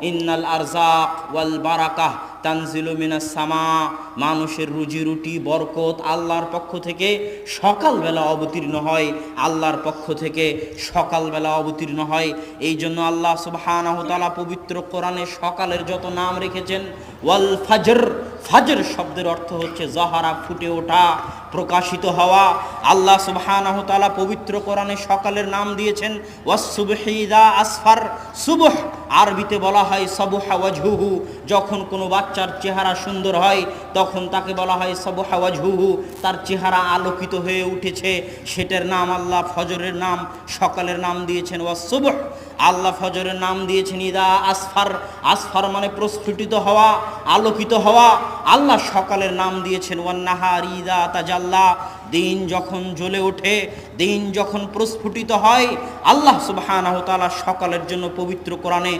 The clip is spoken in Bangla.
ইন্নাল আরযাক ওয়াল বারাকাহ তানজিলু মিনাস সামা, মানুষের রুজি রুটি বরকত আল্লাহর পক্ষ থেকে সকালবেলা অবতীর্ণ হয়, আল্লাহর পক্ষ থেকে সকালবেলা অবতীর্ণ হয়। এই জন্য আল্লাহ সুবহানাহু ওয়া তাআলা পবিত্র কোরআনে সকালের যত নাম রেখেছেন, ওয়াল ফাজর, ফাজর শব্দের অর্থ হচ্ছে জাহারা, ফুটে ওঠা, প্রকাশিত হওয়া। আল্লাহ সুবহানাহু ওয়া তাআলা পবিত্র কোরআনে সকালের নাম দিয়েছেন ওয়াস সুবহি ইযা আসফার, সুবহ আরবিতে বলা হয় সাবহা ওয়াজহুহু, যখন কোনো বাচ্চার চেহারা সুন্দর হয় তখন তাকে বলা হয় সাবহা ওয়াজহুহু, তার চেহারা আলোকিত হয়ে উঠেছে, সেটার নাম আল্লাহ ফজরের নাম, সকালের নাম দিয়েছেন ওয়াস সুবহ। আল্লাহ ফজরের নাম দিয়েছেন ইদা আসফার, আসফার মানে প্রস্ফুটিত হওয়া, আলোকিত হওয়া। আল্লাহ সকালের নাম দিয়েছেন ওয়ান নাহার ইদা তাজাল্লা, দিন যখন জ্বলে ওঠে, দিন যখন প্রস্ফুটিত হয়। আল্লাহ সুবহানাহু ওয়া তাআলা সকালের জন্য পবিত্র কোরআনে